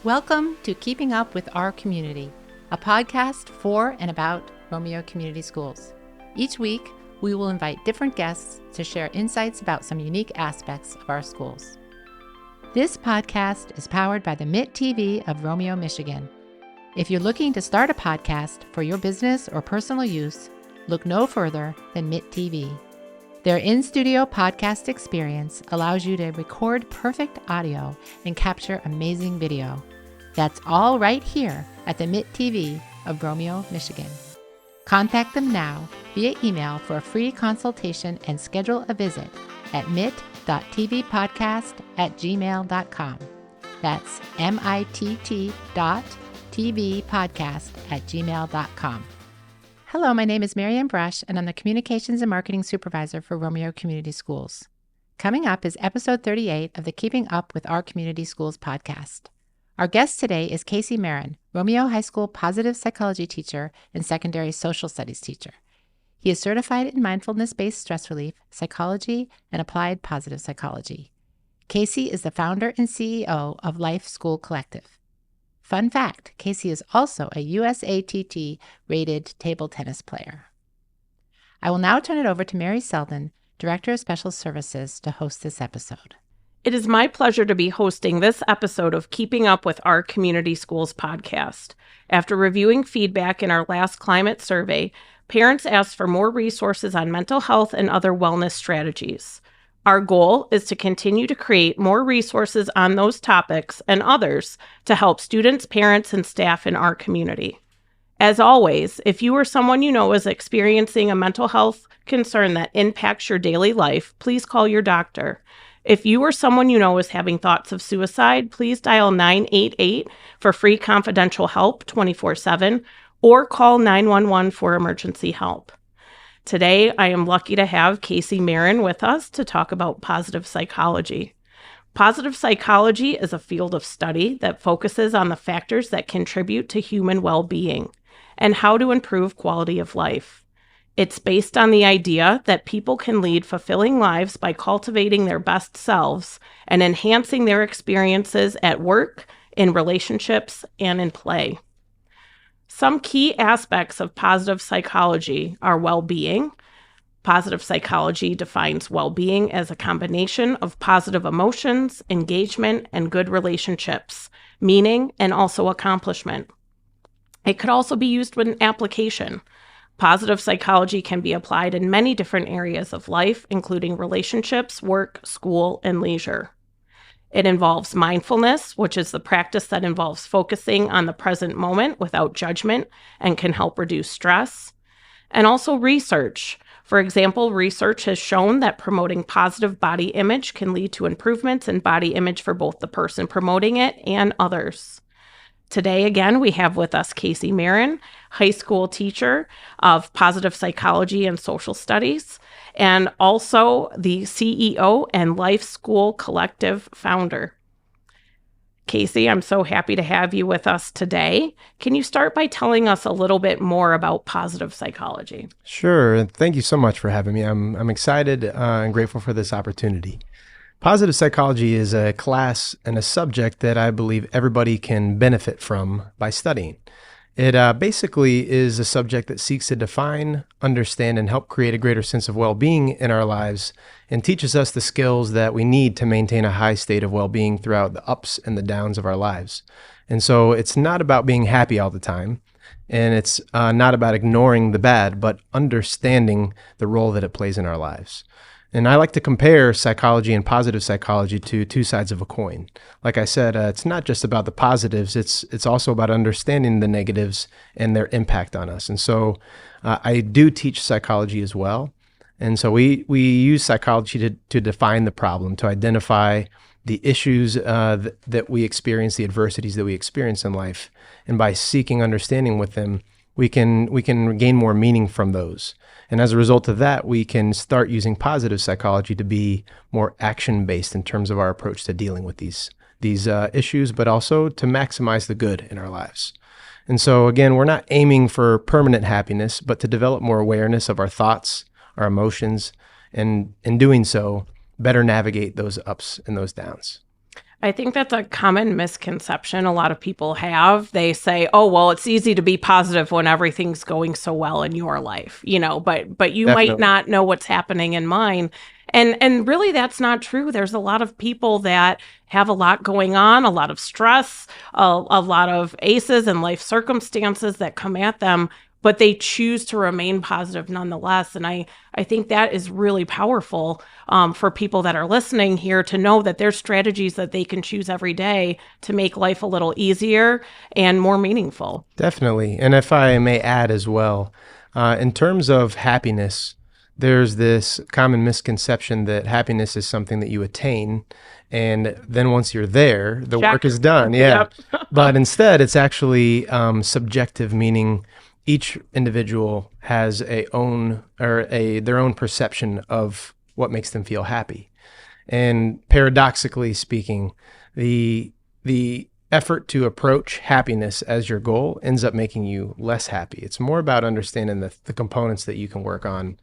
Welcome to Keeping Up with Our Community, a podcast for and about Romeo Community Schools. Each week, we will invite different guests to share insights about some unique aspects of our schools. This podcast is powered by the MIT TV of Romeo, Michigan. If you're looking to start a podcast for your business or personal use, look no further than MIT TV. Their in-studio podcast experience allows you to record perfect audio and capture amazing video. That's all right here at the MIT TV of Romeo, Michigan. Contact them now via email for a free consultation and schedule a visit at mit.tvpodcast@gmail.com. That's mitt.tvpodcast@gmail.com. Hello, my name is Marianne Brush, and I'm the Communications and Marketing Supervisor for Romeo Community Schools. Coming up is episode 38 of the Keeping Up with Our Community Schools podcast. Our guest today is Casey Marin, Romeo High School positive psychology teacher and secondary social studies teacher. He is certified in mindfulness-based stress relief, psychology, and applied positive psychology. Casey is the founder and CEO of Life School Collective. Fun fact, Casey is also a USATT-rated table tennis player. I will now turn it over to Mary Selden, Director of Special Services, to host this episode. It is my pleasure to be hosting this episode of Keeping Up with Our Community Schools podcast. After reviewing feedback in our last climate survey, parents asked for more resources on mental health and other wellness strategies. Our goal is to continue to create more resources on those topics and others to help students, parents, and staff in our community. As always, if you or someone you know is experiencing a mental health concern that impacts your daily life, please call your doctor. If you or someone you know is having thoughts of suicide, please dial 988 for free confidential help 24/7 or call 911 for emergency help. Today, I am lucky to have Casey Marin with us to talk about positive psychology. Positive psychology is a field of study that focuses on the factors that contribute to human well-being and how to improve quality of life. It's based on the idea that people can lead fulfilling lives by cultivating their best selves and enhancing their experiences at work, in relationships, and in play. Some key aspects of positive psychology are well-being. Positive psychology defines well-being as a combination of positive emotions, engagement, and good relationships, meaning and also accomplishment. It could also be used with an application. Positive psychology can be applied in many different areas of life, including relationships, work, school, and leisure. It involves mindfulness, which is the practice that involves focusing on the present moment without judgment and can help reduce stress. And also research. For example, research has shown that promoting positive body image can lead to improvements in body image for both the person promoting it and others. Today, again, we have with us Casey Marin, high school teacher of positive psychology and social studies, and also the CEO and Life School Collective founder. Casey, I'm so happy to have you with us today. Can you start by telling us a little bit more about positive psychology? Sure. Thank you so much for having me. I'm excited and grateful for this opportunity. Positive psychology is a class and a subject that I believe everybody can benefit from by studying. It basically is a subject that seeks to define, understand, and help create a greater sense of well-being in our lives and teaches us the skills that we need to maintain a high state of well-being throughout the ups and the downs of our lives. And so it's not about being happy all the time, and it's not about ignoring the bad, but understanding the role that it plays in our lives. And I like to compare psychology and positive psychology to two sides of a coin. Like I said, it's not just about the positives, it's also about understanding the negatives and their impact on us. And so I do teach psychology as well. And so we use psychology to define the problem, to identify the issues that we experience, the adversities that we experience in life. And by seeking understanding with them, we can gain more meaning from those. And as a result of that, we can start using positive psychology to be more action-based in terms of our approach to dealing with these issues, but also to maximize the good in our lives. And so again, we're not aiming for permanent happiness, but to develop more awareness of our thoughts, our emotions, and in doing so, better navigate those ups and those downs. I think that's a common misconception a lot of people have. They say, "Oh, well, it's easy to be positive when everything's going so well in your life," but you might Definitely. not know what's happening in mine. And really that's not true. There's a lot of people that have a lot going on, a lot of stress, a lot of aces and life circumstances that come at them, but they choose to remain positive nonetheless. And I think that is really powerful for people that are listening here to know that there's strategies that they can choose every day to make life a little easier and more meaningful. Definitely. And if I may add as well, in terms of happiness, there's this common misconception that happiness is something that you attain. And then once you're there, the Check. work is done. Yeah. Yep. But instead, it's actually subjective, meaning each individual has their own perception of what makes them feel happy. And paradoxically speaking, the effort to approach happiness as your goal ends up making you less happy. It's more about understanding the components that you can work on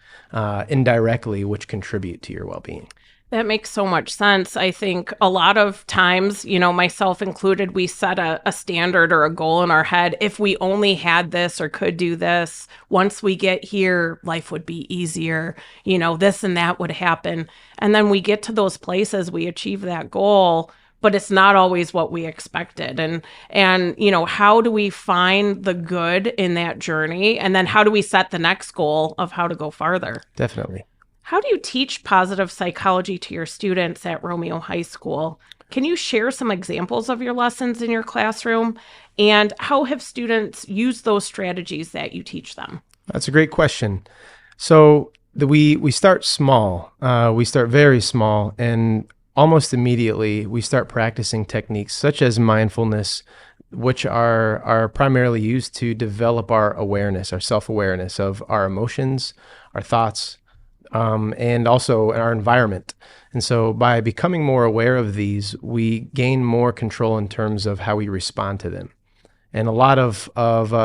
indirectly, which contribute to your well-being. That makes so much sense. I think a lot of times, myself included, we set a standard or a goal in our head. If we only had this or could do this, once we get here, life would be easier. This and that would happen. And then we get to those places, we achieve that goal, but it's not always what we expected. And how do we find the good in that journey? And then how do we set the next goal of how to go farther? Definitely. How do you teach positive psychology to your students at Romeo High School? Can you share some examples of your lessons in your classroom? And how have students used those strategies that you teach them? That's a great question. So we start small. We start very small, and almost immediately we start practicing techniques such as mindfulness, which are primarily used to develop our awareness, our self-awareness of our emotions, our thoughts, and also our environment. And so by becoming more aware of these, we gain more control in terms of how we respond to them. And a lot of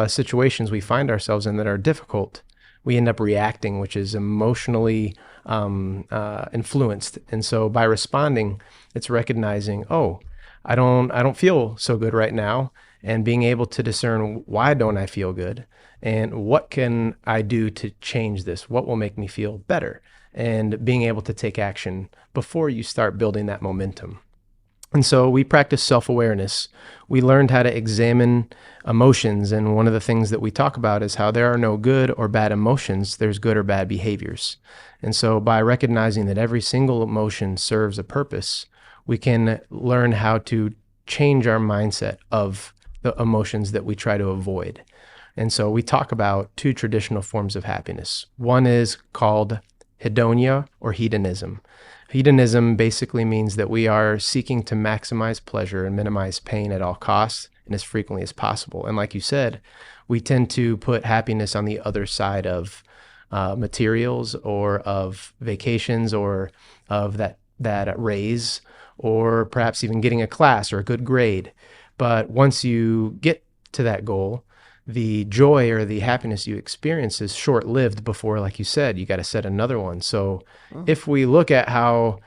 situations we find ourselves in that are difficult, we end up reacting, which is emotionally influenced. And so by responding, it's recognizing, oh, I don't feel so good right now, and being able to discern, why don't I feel good? And what can I do to change this? What will make me feel better? And being able to take action before you start building that momentum. And so we practice self-awareness. We learned how to examine emotions. And one of the things that we talk about is how there are no good or bad emotions. There's good or bad behaviors. And so by recognizing that every single emotion serves a purpose, we can learn how to change our mindset of the emotions that we try to avoid. And so we talk about two traditional forms of happiness. One is called hedonia or hedonism. Hedonism basically means that we are seeking to maximize pleasure and minimize pain at all costs and as frequently as possible. And like you said, we tend to put happiness on the other side of materials or of vacations or of that raise, or perhaps even getting a class or a good grade. But once you get to that goal, the joy or the happiness you experience is short-lived before, like you said, you got to set another one. So if we look at how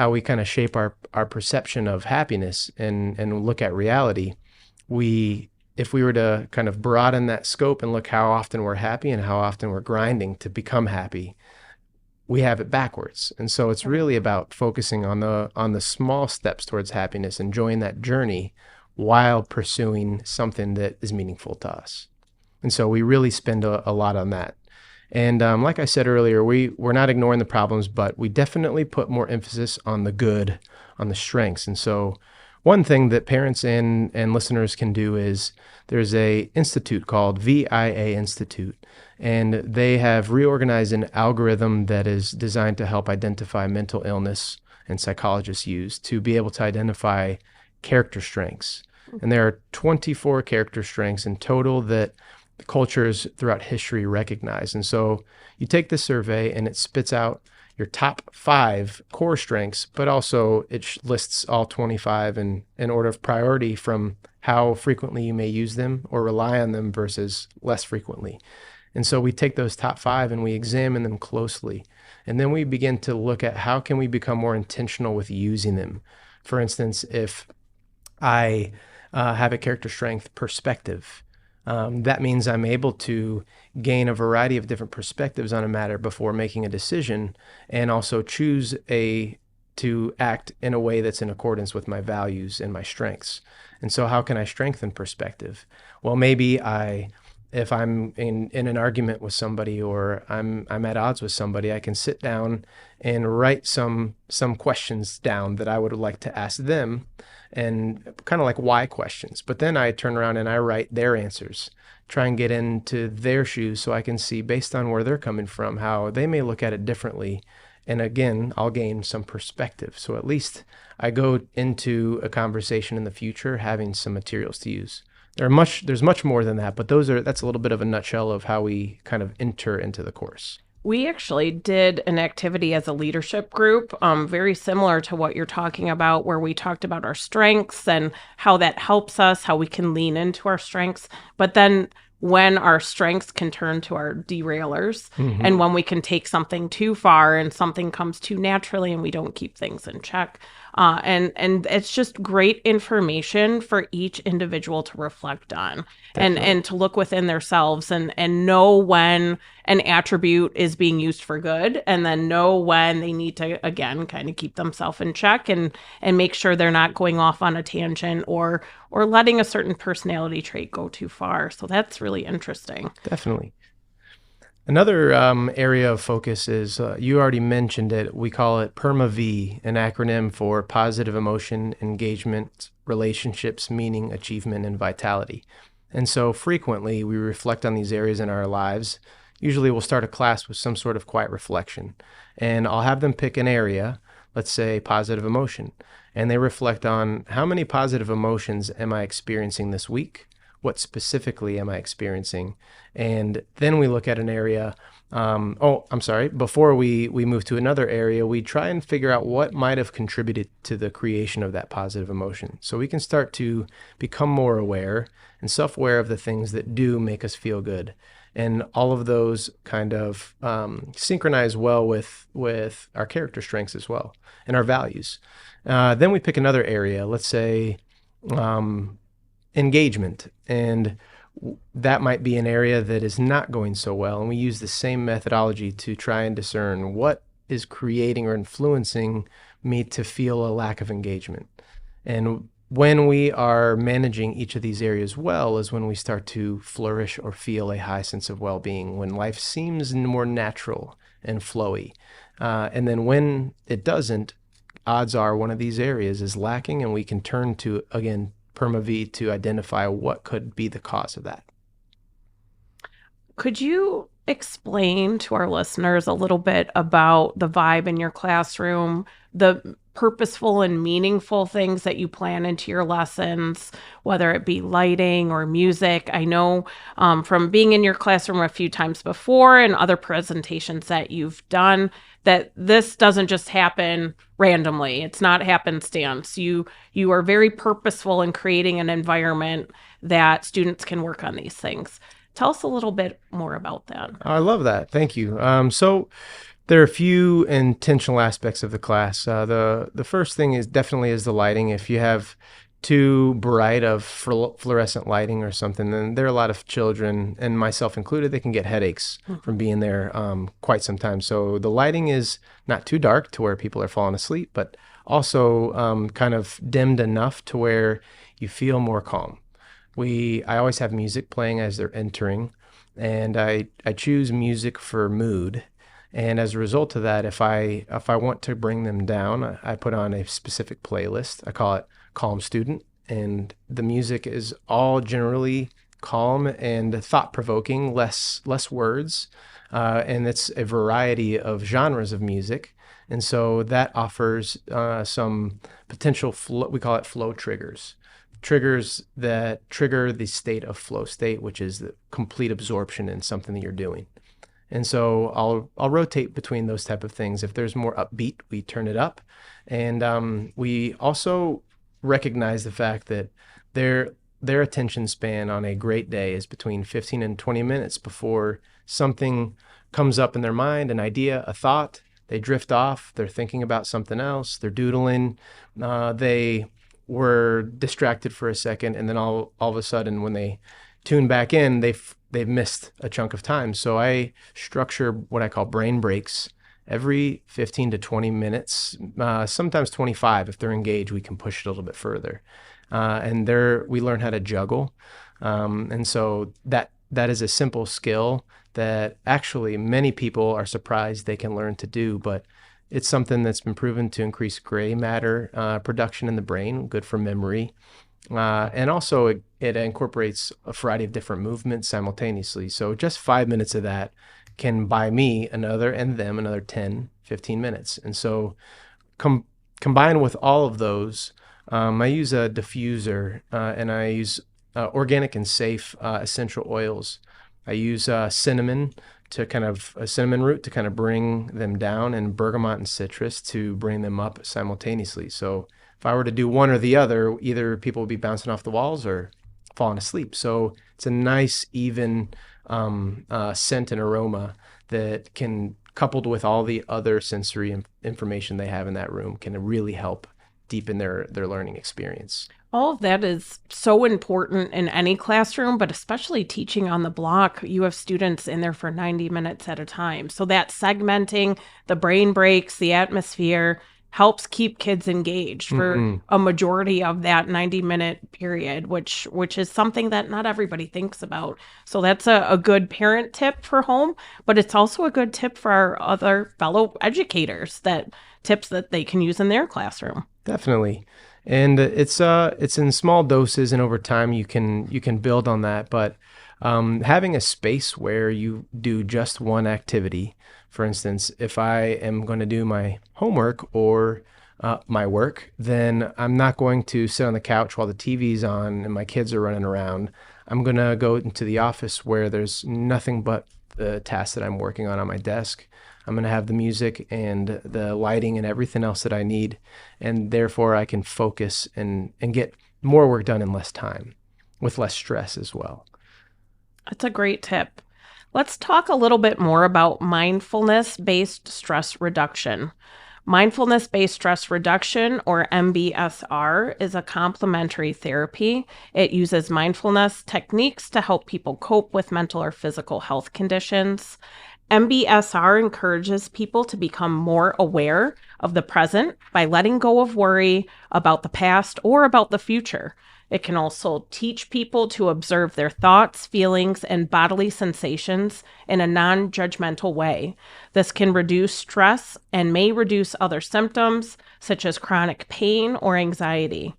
we kind of shape our perception of happiness and look at reality, if we were to kind of broaden that scope and look how often we're happy and how often we're grinding to become happy, we have it backwards. And so it's really about focusing on the small steps towards happiness, enjoying that journey while pursuing something that is meaningful to us. And so we really spend a lot on that. And like I said earlier, we're not ignoring the problems, but we definitely put more emphasis on the good, on the strengths. And so one thing that parents and listeners can do is there's a institute called VIA Institute, and they have reorganized an algorithm that is designed to help identify mental illness, and psychologists use to be able to identify character strengths. And there are 24 character strengths in total that cultures throughout history recognize. And so you take this survey and it spits out your top 5 core strengths, but also it lists all 25 in order of priority from how frequently you may use them or rely on them versus less frequently. And so we take those top 5 and we examine them closely. And then we begin to look at how can we become more intentional with using them. For instance, if I have a character strength perspective. That means I'm able to gain a variety of different perspectives on a matter before making a decision, and also choose to act in a way that's in accordance with my values and my strengths. And so how can I strengthen perspective? Well, maybe if I'm in an argument with somebody, or I'm at odds with somebody, I can sit down and write some questions down that I would like to ask them, and kind of like why questions. But then I turn around and I write their answers, try and get into their shoes so I can see, based on where they're coming from, how they may look at it differently. And again, I'll gain some perspective. So at least I go into a conversation in the future having some materials to use. There's much more than that, but that's a little bit of a nutshell of how we kind of enter into the course. We actually did an activity as a leadership group, very similar to what you're talking about, where we talked about our strengths and how that helps us, how we can lean into our strengths. But then when our strengths can turn to our derailers, and when we can take something too far and something comes too naturally and we don't keep things in check. And it's just great information for each individual to reflect on. And to look within themselves and know when an attribute is being used for good, and then know when they need to, again, kind of keep themselves in check and make sure they're not going off on a tangent or letting a certain personality trait go too far. So that's really interesting. Definitely. Another area of focus is, you already mentioned it, we call it PERMA-V, an acronym for positive emotion, engagement, relationships, meaning, achievement, and vitality. And so frequently we reflect on these areas in our lives. Usually we'll start a class with some sort of quiet reflection, and I'll have them pick an area, let's say positive emotion, and they reflect on, how many positive emotions am I experiencing this week? What specifically am I experiencing? And then we look at an area. Before we move to another area, we try and figure out what might have contributed to the creation of that positive emotion. So we can start to become more aware and self-aware of the things that do make us feel good. And all of those kind of synchronize well with our character strengths as well, and our values. Then we pick another area, let's say engagement, and that might be an area that is not going so well, and we use the same methodology to try and discern what is creating or influencing me to feel a lack of engagement. And when we are managing each of these areas well is when we start to flourish or feel a high sense of well-being, when life seems more natural and flowy. And then when it doesn't, odds are one of these areas is lacking, and we can turn to, again, PERMA-V to identify what could be the cause of that. Could you explain to our listeners a little bit about the vibe in your classroom, the purposeful and meaningful things that you plan into your lessons, whether it be lighting or music? I know from being in your classroom a few times before and other presentations that you've done, that this doesn't just happen randomly. It's not happenstance. You are very purposeful in creating an environment that students can work on these things. Tell us a little bit more about that. I love that. Thank you. So there are a few intentional aspects of the class. The first thing is definitely the lighting. If you have too bright of fluorescent lighting or something, then there are a lot of children, and myself included, they can get headaches from being there quite some time. So the lighting is not too dark to where people are falling asleep, but also kind of dimmed enough to where you feel more calm. I always have music playing as they're entering, and I choose music for mood. And as a result of that, if I want to bring them down, I put on a specific playlist. I call it Calm Student, and the music is all generally calm and thought-provoking, less words, and it's a variety of genres of music. And so that offers some potential flow, we call it flow triggers that trigger the state of flow state, which is the complete absorption in something that you're doing. And so I'll rotate between those type of things. If there's more upbeat, we turn it up. And we also recognize the fact that their attention span on a great day is between 15 and 20 minutes before something comes up in their mind, an idea, a thought. They drift off. They're thinking about something else. They're doodling. were distracted for a second, and then all of a sudden when they tune back in, they've missed a chunk of time. So I structure what I call brain breaks every 15 to 20 minutes, sometimes 25. If they're engaged, we can push it a little bit further. And we learn how to juggle. And so that is a simple skill that actually many people are surprised they can learn to do, but it's something that's been proven to increase gray matter production in the brain, good for memory. And also it incorporates a variety of different movements simultaneously. So just 5 minutes of that can buy me another 10, 15 minutes. And so combined with all of those, I use a diffuser and I use organic and safe essential oils. I use cinnamon root to kind of bring them down, and bergamot and citrus to bring them up simultaneously. So if I were to do one or the other, either people would be bouncing off the walls or falling asleep. So it's a nice, even scent and aroma that can, coupled with all the other sensory information they have in that room, can really help deepen their learning experience. All of that is so important in any classroom, but especially teaching on the block. You have students in there for 90 minutes at a time. So that segmenting, the brain breaks, the atmosphere helps keep kids engaged for a majority of that 90-minute period, which is something that not everybody thinks about. So that's a good parent tip for home, but it's also a good tip for our other fellow educators, tips that they can use in their classroom. Definitely. And it's in small doses, and over time you can build on that. But having a space where you do just one activity, for instance, if I am going to do my homework or my work, then I'm not going to sit on the couch while the TV's on and my kids are running around. I'm going to go into the office where there's nothing but the tasks that I'm working on my desk. I'm going to have the music and the lighting and everything else that I need, and therefore I can focus and get more work done in less time with less stress as well. That's a great tip. Let's talk a little bit more about mindfulness-based stress reduction. Mindfulness-based stress reduction, or MBSR, is a complementary therapy. It uses mindfulness techniques to help people cope with mental or physical health conditions. MBSR encourages people to become more aware of the present by letting go of worry about the past or about the future. It can also teach people to observe their thoughts, feelings, and bodily sensations in a non-judgmental way. This can reduce stress and may reduce other symptoms, such as chronic pain or anxiety.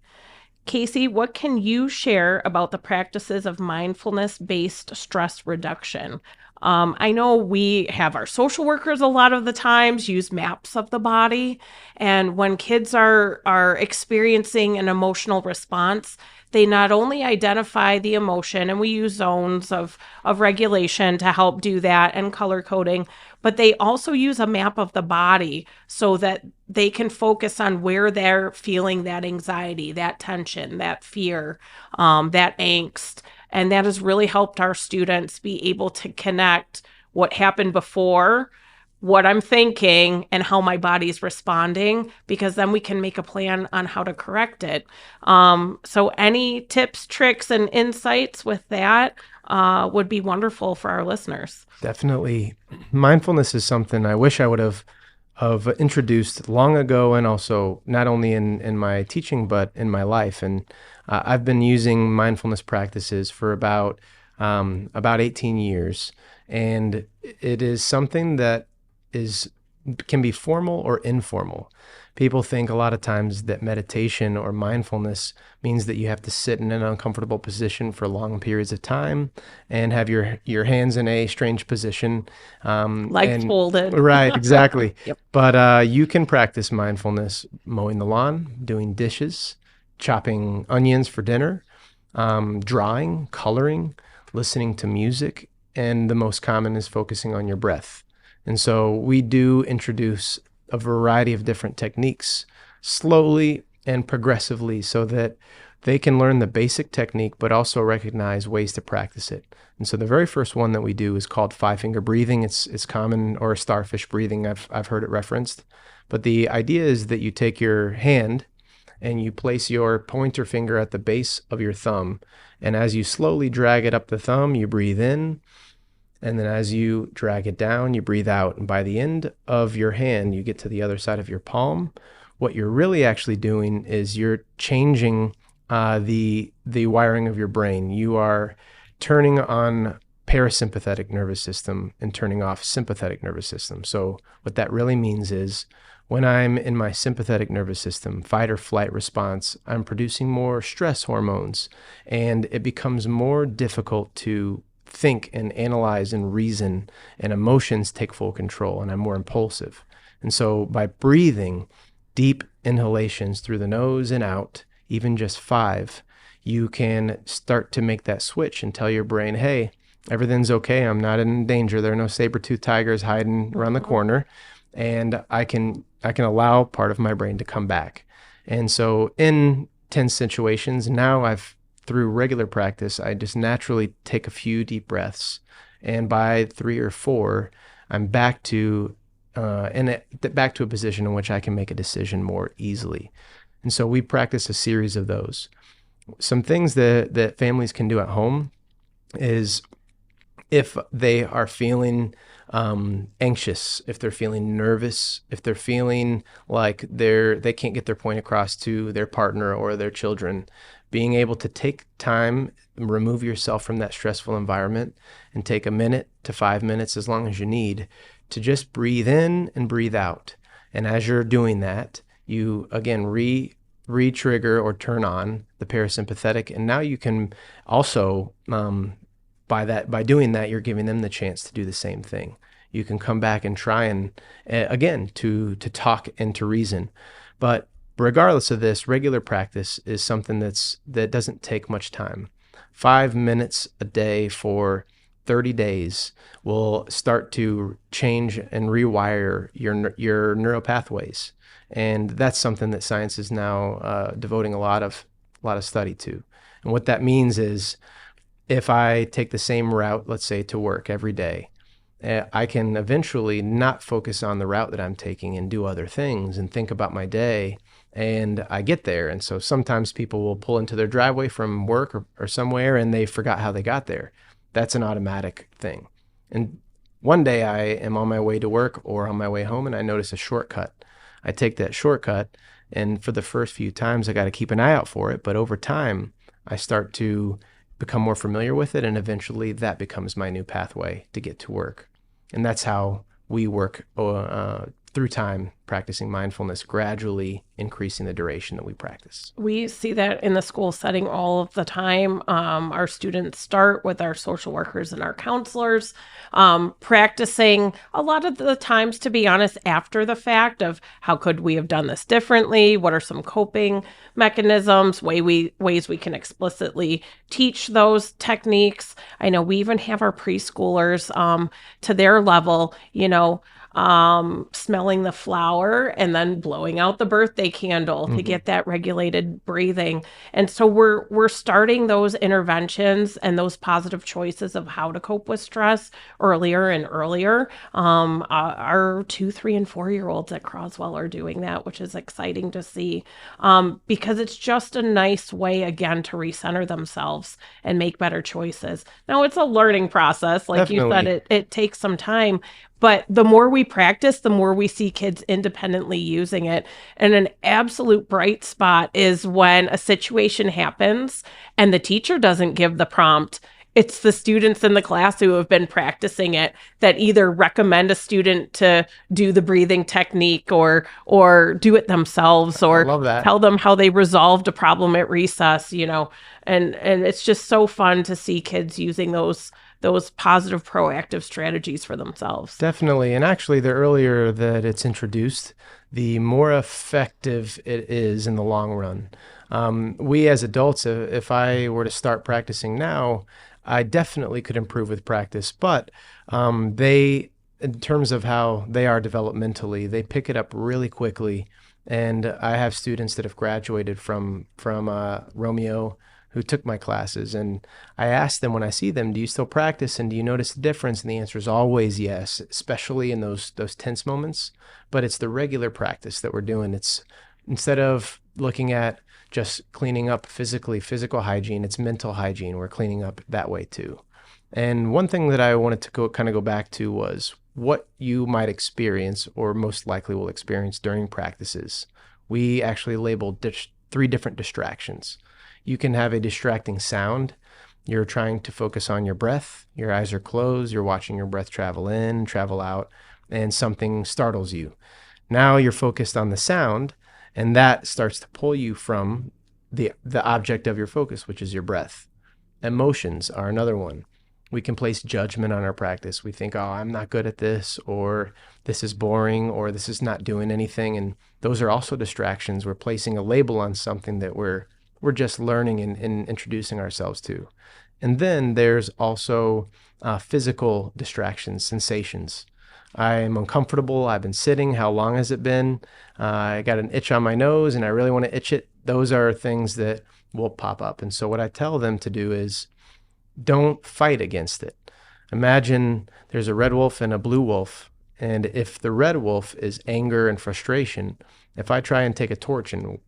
Casey, what can you share about the practices of mindfulness-based stress reduction? I know we have our social workers a lot of the times use maps of the body. And when kids are experiencing an emotional response, they not only identify the emotion, and we use zones of regulation to help do that and color coding, but they also use a map of the body so that they can focus on where they're feeling that anxiety, that tension, that fear, that angst. And that has really helped our students be able to connect what happened before, what I'm thinking, and how my body's responding, because then we can make a plan on how to correct it. So any tips, tricks, and insights with that would be wonderful for our listeners. Definitely. Mindfulness is something I wish I would have introduced long ago, and also not only in my teaching, but in my life. And I've been using mindfulness practices for about 18 years, and it is something that can be formal or informal. People think a lot of times that meditation or mindfulness means that you have to sit in an uncomfortable position for long periods of time and have your hands in a strange position. Legs folded. Right, exactly. Yep. But you can practice mindfulness mowing the lawn, doing dishes, chopping onions for dinner, drawing, coloring, listening to music, and the most common is focusing on your breath. And so we do introduce a variety of different techniques slowly and progressively so that they can learn the basic technique, but also recognize ways to practice it. And so the very first one that we do is called 5-finger breathing. It's common, or starfish breathing. I've heard it referenced. But the idea is that you take your hand and you place your pointer finger at the base of your thumb. And as you slowly drag it up the thumb, you breathe in. And then as you drag it down, you breathe out. And by the end of your hand, you get to the other side of your palm. What you're really actually doing is you're changing the wiring of your brain. You are turning on parasympathetic nervous system and turning off sympathetic nervous system. So what that really means is when I'm in my sympathetic nervous system, fight or flight response, I'm producing more stress hormones, and it becomes more difficult to think and analyze and reason, and emotions take full control, and I'm more impulsive. And so by breathing deep inhalations through the nose and out, even just 5, you can start to make that switch and tell your brain, hey, everything's okay. I'm not in danger. There are no saber-toothed tigers hiding around the corner. And I can allow part of my brain to come back. And so in tense situations, now through regular practice, I just naturally take a few deep breaths. And by 3 or 4, I'm back to back to a position in which I can make a decision more easily. And so we practice a series of those. Some things that families can do at home is if they are feeling anxious, if they're feeling nervous, if they're feeling like they can't get their point across to their partner or their children, being able to take time, remove yourself from that stressful environment and take a minute to 5 minutes, as long as you need, to just breathe in and breathe out. And as you're doing that, you again re-trigger or turn on the parasympathetic. And now you can also, by doing that, you're giving them the chance to do the same thing. You can come back and try and, again, to talk and to reason. But regardless of this, regular practice is something that doesn't take much time. 5 minutes a day for 30 days will start to change and rewire your neural pathways. And that's something that science is now devoting a lot of study to. And what that means is, if I take the same route, let's say to work every day, I can eventually not focus on the route that I'm taking and do other things and think about my day, and I get there. And so sometimes people will pull into their driveway from work or somewhere and they forgot how they got there. That's an automatic thing. And one day I am on my way to work or on my way home and I notice a shortcut. I take that shortcut, and for the first few times I got to keep an eye out for it. But over time, I start to become more familiar with it, and eventually that becomes my new pathway to get to work. And that's how we work through time, practicing mindfulness, gradually increasing the duration that we practice. We see that in the school setting all of the time. Our students start with our social workers and our counselors, practicing a lot of the times, to be honest, after the fact of how could we have done this differently? What are some coping mechanisms, ways we can explicitly teach those techniques? I know we even have our preschoolers to their level, smelling the flower and then blowing out the birthday candle to get that regulated breathing. And so we're starting those interventions and those positive choices of how to cope with stress earlier and earlier. Our 2, 3, and 4-year-olds at Croswell are doing that, which is exciting to see, because it's just a nice way, again, to recenter themselves and make better choices. Now, it's a learning process. Like Definitely. You said, it takes some time. But the more we practice, the more we see kids independently using it. And an absolute bright spot is when a situation happens and the teacher doesn't give the prompt. It's the students in the class who have been practicing it that either recommend a student to do the breathing technique or do it themselves, or tell them how they resolved a problem at recess, and it's just so fun to see kids using those positive, proactive strategies for themselves. Definitely. And actually, the earlier that it's introduced, the more effective it is in the long run. We as adults, if I were to start practicing now, I definitely could improve with practice. But in terms of how they are developmentally, they pick it up really quickly. And I have students that have graduated from Romeo, who took my classes, and I asked them when I see them, do you still practice and do you notice the difference? And the answer is always yes, especially in those tense moments. But it's the regular practice that we're doing. It's Instead of looking at just cleaning up physical hygiene, it's mental hygiene. We're cleaning up that way too. And one thing that I wanted to go back to was what you might experience or most likely will experience during practices. We actually labeled 3 different distractions. You can have a distracting sound. You're trying to focus on your breath. Your eyes are closed. You're watching your breath travel in, travel out, and something startles you. Now you're focused on the sound, and that starts to pull you from the object of your focus, which is your breath. Emotions are another one. We can place judgment on our practice. We think, oh, I'm not good at this, or this is boring, or this is not doing anything. And those are also distractions. We're placing a label on something that we're just learning and introducing ourselves to. And then there's also physical distractions, sensations. I'm uncomfortable. I've been sitting. How long has it been? I got an itch on my nose and I really want to itch it. Those are things that will pop up. And so what I tell them to do is don't fight against it. Imagine there's a red wolf and a blue wolf. And if the red wolf is anger and frustration, if I try and take a torch and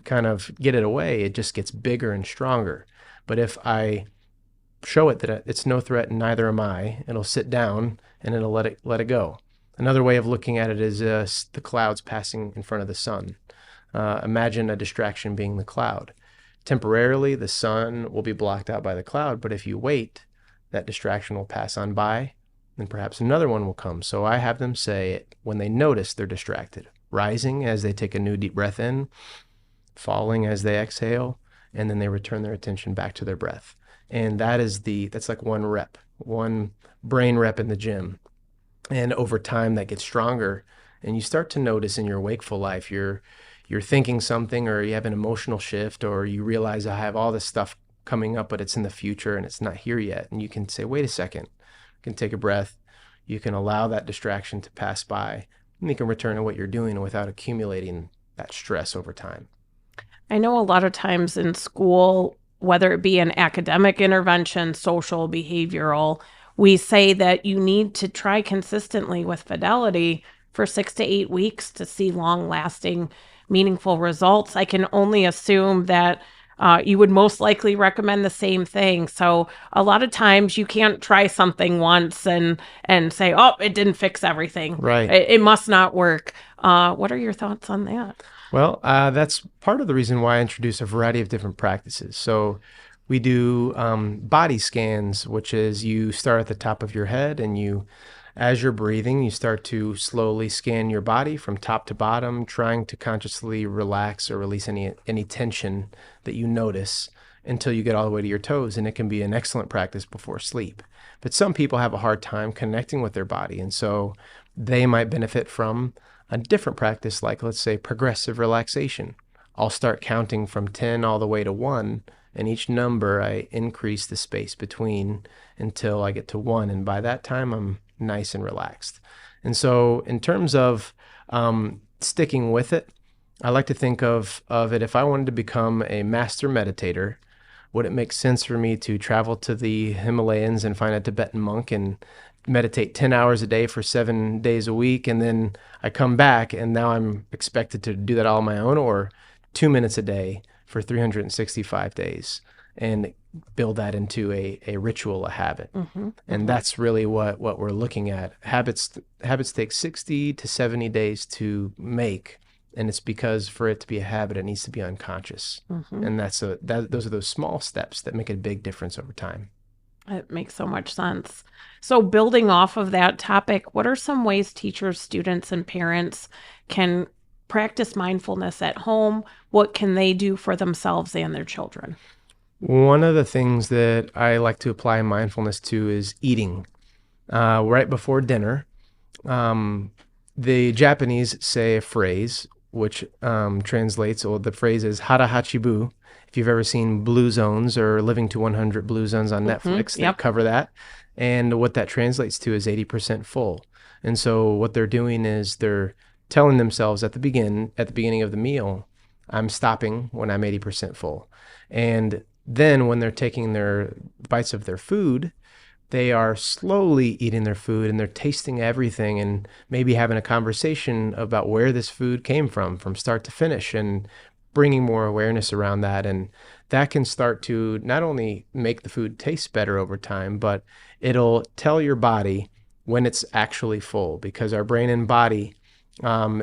kind of get it away, it just gets bigger and stronger. But if I show it that it's no threat and neither am I, it'll sit down and it'll let it go. Another way of looking at it is the clouds passing in front of the sun. Imagine a distraction being the cloud. Temporarily, the sun will be blocked out by the cloud, but if you wait, that distraction will pass on by, and perhaps another one will come. So I have them say it when they notice they're distracted, rising as they take a new deep breath in, falling as they exhale, and then they return their attention back to their breath. And that's like one rep, one brain rep in the gym. And over time that gets stronger, and you start to notice in your wakeful life, you're thinking something, or you have an emotional shift, or you realize I have all this stuff coming up, but it's in the future and it's not here yet. And you can say, wait a second, you can take a breath. You can allow that distraction to pass by, and you can return to what you're doing without accumulating that stress over time. I know a lot of times in school, whether it be an academic intervention, social, behavioral, we say that you need to try consistently with fidelity for 6 to 8 weeks to see long-lasting, meaningful results. I can only assume that you would most likely recommend the same thing. So a lot of times you can't try something once and say, oh, it didn't fix everything. Right. It must not work. What are your thoughts on that? Well, that's part of the reason why I introduce a variety of different practices. So we do body scans, which is you start at the top of your head, and as you're breathing, you start to slowly scan your body from top to bottom, trying to consciously relax or release any tension that you notice until you get all the way to your toes. And it can be an excellent practice before sleep. But some people have a hard time connecting with their body, and so they might benefit from a different practice, like let's say progressive relaxation. I'll start counting from 10 all the way to 1, and each number I increase the space between until I get to 1, and by that time I'm nice and relaxed. And so in terms of sticking with it, I like to think of it, if I wanted to become a master meditator, would it make sense for me to travel to the Himalayas and find a Tibetan monk and meditate 10 hours a day for 7 days a week, and then I come back and now I'm expected to do that all on my own, or 2 minutes a day for 365 days and build that into a ritual, a habit? And that's really what we're looking at. Habits take 60 to 70 days to make, and it's because for it to be a habit, it needs to be unconscious. And those are those small steps that make a big difference over time. It makes so much sense. So building off of that topic, what are some ways teachers, students, and parents can practice mindfulness at home? What can they do for themselves and their children? One of the things that I like to apply mindfulness to is eating. Right before dinner, the Japanese say a phrase which translates, or the phrase is hara hachibu. If you've ever seen Blue Zones or Living to 100 Blue Zones on Netflix, they cover that. And what that translates to is 80% full. And so what they're doing is they're telling themselves at the beginning of the meal, I'm stopping when I'm 80% full. And then when they're taking their bites of their food, they are slowly eating their food and they're tasting everything and maybe having a conversation about where this food came from start to finish, and bringing more awareness around that. And that can start to not only make the food taste better over time, but it'll tell your body when it's actually full, because our brain and body,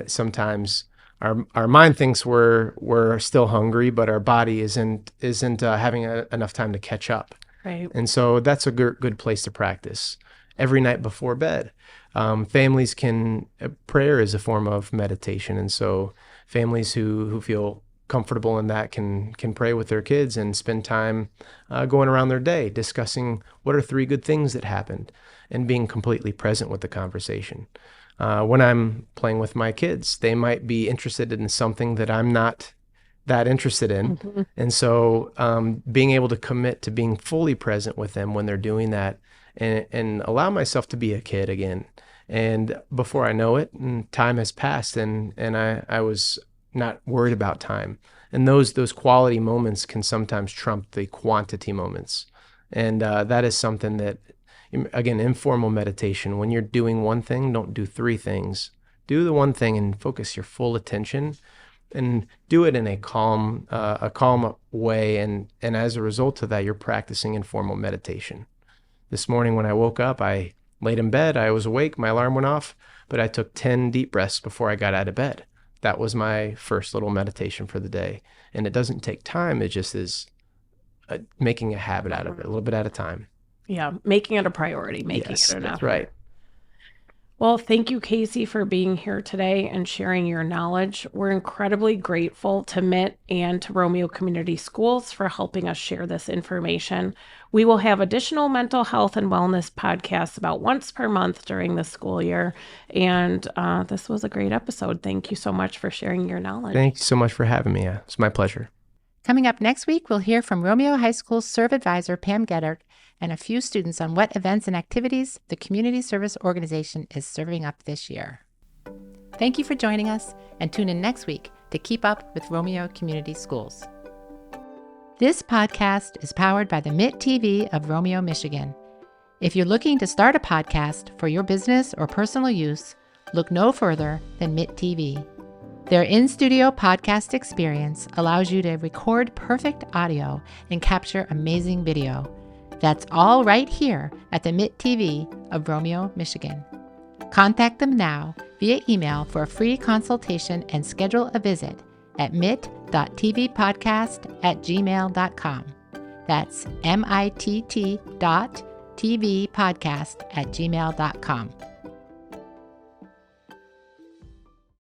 sometimes our mind thinks we're still hungry, but our body isn't having enough time to catch up. Right. And so that's a good place to practice every night before bed. Families prayer is a form of meditation. And so families who feel comfortable in that can pray with their kids and spend time going around their day, discussing what are 3 good things that happened, and being completely present with the conversation. When I'm playing with my kids, they might be interested in something that I'm not that interested in. Mm-hmm. And so being able to commit to being fully present with them when they're doing that, and allow myself to be a kid again. And before I know it, time has passed, and I was not worried about time. And those quality moments can sometimes trump the quantity moments. And that is something that, again, informal meditation, when you're doing one thing, don't do 3 things. Do the one thing and focus your full attention, and do it in a calm way. And as a result of that, you're practicing informal meditation. This morning when I woke up, I laid in bed, I was awake, my alarm went off, but I took 10 deep breaths before I got out of bed. That was my first little meditation for the day. And it doesn't take time. It just is making a habit out of it, a little bit at a time. Yeah, making it a priority, making Yes, it an that's effort. right. Well, thank you, Casey, for being here today and sharing your knowledge. We're incredibly grateful to MIT and to Romeo Community Schools for helping us share this information. We will have additional mental health and wellness podcasts about once per month during the school year. And this was a great episode. Thank you so much for sharing your knowledge. Thank you so much for having me. It's my pleasure. Coming up next week, we'll hear from Romeo High School Serve Advisor Pam Geddert and a few students on what events and activities the community service organization is serving up this year. Thank you for joining us, and tune in next week to keep up with Romeo Community Schools. This podcast is powered by the MIT TV of Romeo, Michigan. If you're looking to start a podcast for your business or personal use, look no further than MIT TV. Their in-studio podcast experience allows you to record perfect audio and capture amazing video. That's all right here at the MIT TV of Romeo, Michigan. Contact them now via email for a free consultation and schedule a visit at mit.tvpodcast@gmail.com. That's MITT.tvpodcast@gmail.com.